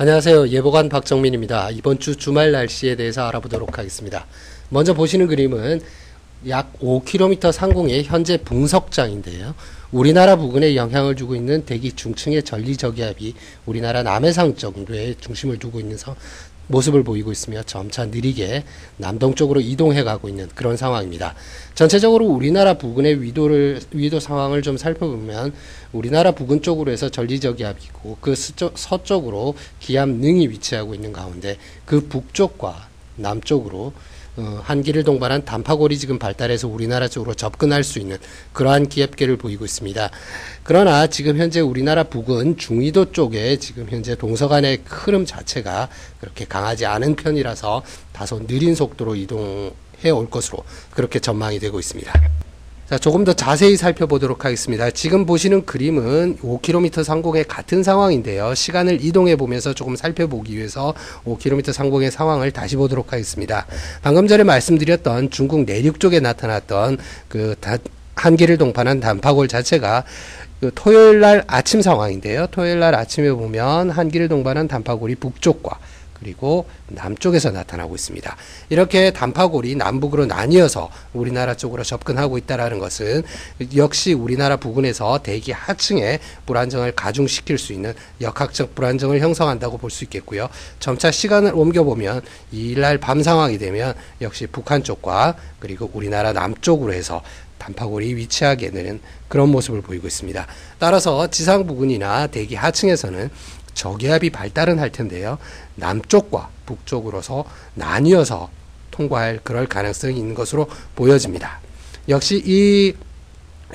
안녕하세요. 예보관 박정민입니다. 이번 주 주말 날씨에 대해서 알아보도록 하겠습니다. 먼저 보시는 그림은 약 5km 상공의 현재 붕석장인데요. 우리나라 부근에 영향을 주고 있는 대기 중층의 전리저기압이 우리나라 남해상 정도에 중심을 두고 있는 모습을 보이고 있으며 점차 느리게 남동쪽으로 이동해 가고 있는 그런 상황입니다. 전체적으로 우리나라 부근의 위도 상황을 좀 살펴보면 우리나라 부근 쪽으로 해서 전리저기압이고 그 서쪽으로 기압능이 위치하고 있는 가운데 그 북쪽과 남쪽으로 한기를 동반한 단파골이 지금 발달해서 우리나라 쪽으로 접근할 수 있는 그러한 기압계를 보이고 있습니다. 그러나 지금 현재 우리나라 부근 중위도 쪽에 지금 현재 동서간의 흐름 자체가 그렇게 강하지 않은 편이라서 다소 느린 속도로 이동해 올 것으로 그렇게 전망이 되고 있습니다. 자, 조금 더 자세히 살펴보도록 하겠습니다. 지금 보시는 그림은 5km 상공의 같은 상황인데요. 시간을 이동해 보면서 조금 살펴보기 위해서 5km 상공의 상황을 다시 보도록 하겠습니다. 방금 전에 말씀드렸던 중국 내륙 쪽에 나타났던 그 한기를 동반한 단파골 자체가 토요일 날 아침 상황인데요. 토요일 날 아침에 보면 한기를 동반한 단파골이 북쪽과 그리고 남쪽에서 나타나고 있습니다. 이렇게 단파골이 남북으로 나뉘어서 우리나라 쪽으로 접근하고 있다는 것은 역시 우리나라 부근에서 대기 하층에 불안정을 가중시킬 수 있는 역학적 불안정을 형성한다고 볼 수 있겠고요. 점차 시간을 옮겨보면 이날 밤 상황이 되면 역시 북한 쪽과 그리고 우리나라 남쪽으로 해서 단파골이 위치하게 되는 그런 모습을 보이고 있습니다. 따라서 지상 부근이나 대기 하층에서는 저기압이 발달은 할 텐데요. 남쪽과 북쪽으로서 나뉘어서 통과할 그럴 가능성이 있는 것으로 보여집니다. 역시 이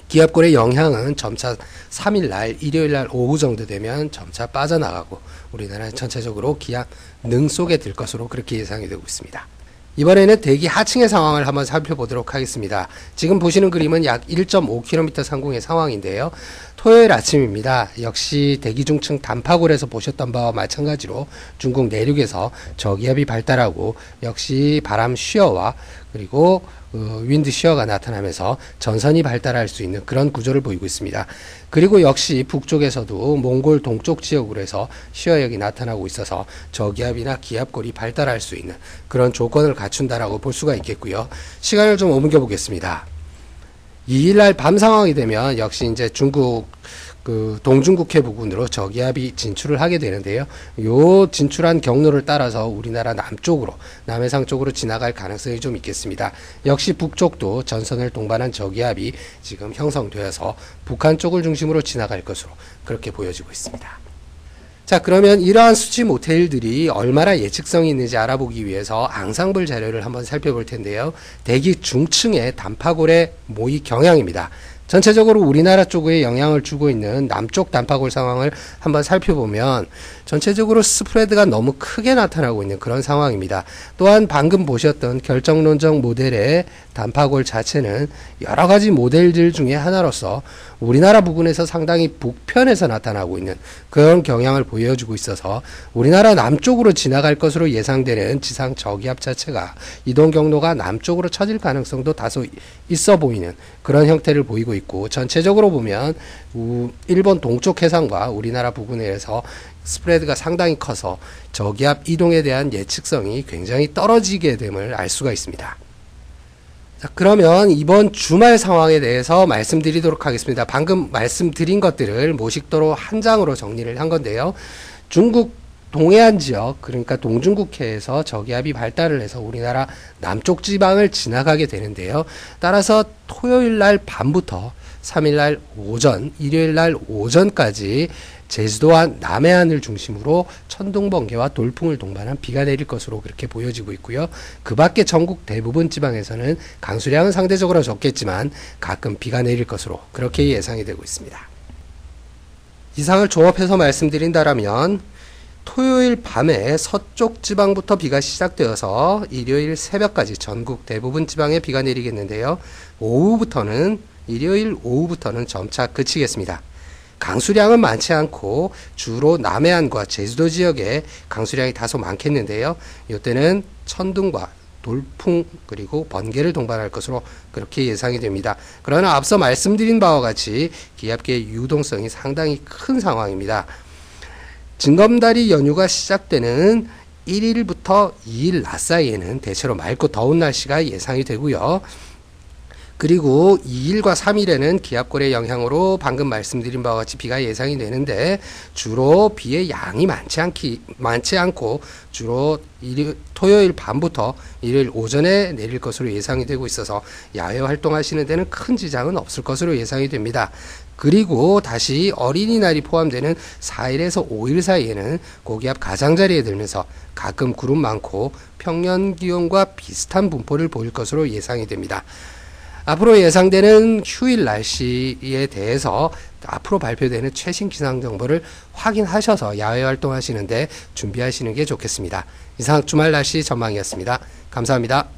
기압골의 영향은 점차 3일날 일요일날 오후 정도 되면 점차 빠져나가고 우리나라는 전체적으로 기압 능 속에 들 것으로 그렇게 예상이 되고 있습니다. 이번에는 대기 하층의 상황을 한번 살펴보도록 하겠습니다. 지금 보시는 그림은 약 1.5km 상공의 상황인데요. 토요일 아침입니다. 역시 대기 중층 단파골에서 보셨던 바와 마찬가지로 중국 내륙에서 저기압이 발달하고 역시 바람 쉬어와 그리고 윈드 쉬어가 나타나면서 전선이 발달할 수 있는 그런 구조를 보이고 있습니다. 그리고 역시 북쪽에서도 몽골 동쪽 지역으로 해서 쉬어역이 나타나고 있어서 저기압이나 기압골이 발달할 수 있는 그런 조건을 갖춘다라고 볼 수가 있겠고요. 시간을 좀 옮겨 보겠습니다. 2일날 밤 상황이 되면 역시 이제 중국 동중국해 부근으로 저기압이 진출을 하게 되는데요. 요 진출한 경로를 따라서 우리나라 남쪽으로 남해상 쪽으로 지나갈 가능성이 좀 있겠습니다. 역시 북쪽도 전선을 동반한 저기압이 지금 형성되어서 북한 쪽을 중심으로 지나갈 것으로 그렇게 보여지고 있습니다. 자, 그러면 이러한 수치 모델들이 얼마나 예측성이 있는지 알아보기 위해서 앙상블 자료를 한번 살펴볼 텐데요. 대기 중층의 단파골의 모의 경향입니다. 전체적으로 우리나라 쪽에 영향을 주고 있는 남쪽 단파골 상황을 한번 살펴보면 전체적으로 스프레드가 너무 크게 나타나고 있는 그런 상황입니다. 또한 방금 보셨던 결정론적 모델의 단파골 자체는 여러 가지 모델들 중에 하나로서 우리나라 부근에서 상당히 북편에서 나타나고 있는 그런 경향을 보여주고 있어서 우리나라 남쪽으로 지나갈 것으로 예상되는 지상 저기압 자체가 이동 경로가 남쪽으로 처질 가능성도 다소 있어 보이는 그런 형태를 보이고 있고, 전체적으로 보면 일본 동쪽 해상과 우리나라 부근에서 스프레드가 상당히 커서 저기압 이동에 대한 예측성이 굉장히 떨어지게 됨을 알 수가 있습니다. 자, 그러면 이번 주말 상황에 대해서 말씀드리도록 하겠습니다. 방금 말씀드린 것들을 모식도로 한 장으로 정리를 한 건데요. 중국 동해안 지역, 그러니까 동중국해에서 저기압이 발달을 해서 우리나라 남쪽 지방을 지나가게 되는데요. 따라서 토요일 날 밤부터 3일 날 오전, 일요일 날 오전까지 제주도와 남해안을 중심으로 천둥, 번개와 돌풍을 동반한 비가 내릴 것으로 그렇게 보여지고 있고요. 그 밖에 전국 대부분 지방에서는 강수량은 상대적으로 적겠지만 가끔 비가 내릴 것으로 그렇게 예상이 되고 있습니다. 이상을 종합해서 말씀드린다면 토요일 밤에 서쪽 지방부터 비가 시작되어서 일요일 새벽까지 전국 대부분 지방에 비가 내리겠는데요. 일요일 오후부터는 점차 그치겠습니다. 강수량은 많지 않고 주로 남해안과 제주도 지역에 강수량이 다소 많겠는데요. 이때는 천둥과 돌풍 그리고 번개를 동반할 것으로 그렇게 예상이 됩니다. 그러나 앞서 말씀드린 바와 같이 기압계의 유동성이 상당히 큰 상황입니다. 징검다리 연휴가 시작되는 1일부터 2일 낮 사이에는 대체로 맑고 더운 날씨가 예상이 되고요. 그리고 2일과 3일에는 기압골의 영향으로 방금 말씀드린 바와 같이 비가 예상이 되는데 주로 비의 양이 많지 않고 주로 토요일 밤부터 일요일 오전에 내릴 것으로 예상이 되고 있어서 야외 활동하시는 데는 큰 지장은 없을 것으로 예상이 됩니다. 그리고 다시 어린이날이 포함되는 4일에서 5일 사이에는 고기압 가장자리에 들면서 가끔 구름 많고 평년 기온과 비슷한 분포를 보일 것으로 예상이 됩니다. 앞으로 예상되는 휴일 날씨에 대해서 앞으로 발표되는 최신 기상 정보를 확인하셔서 야외 활동하시는데 준비하시는 게 좋겠습니다. 이상 주말 날씨 전망이었습니다. 감사합니다.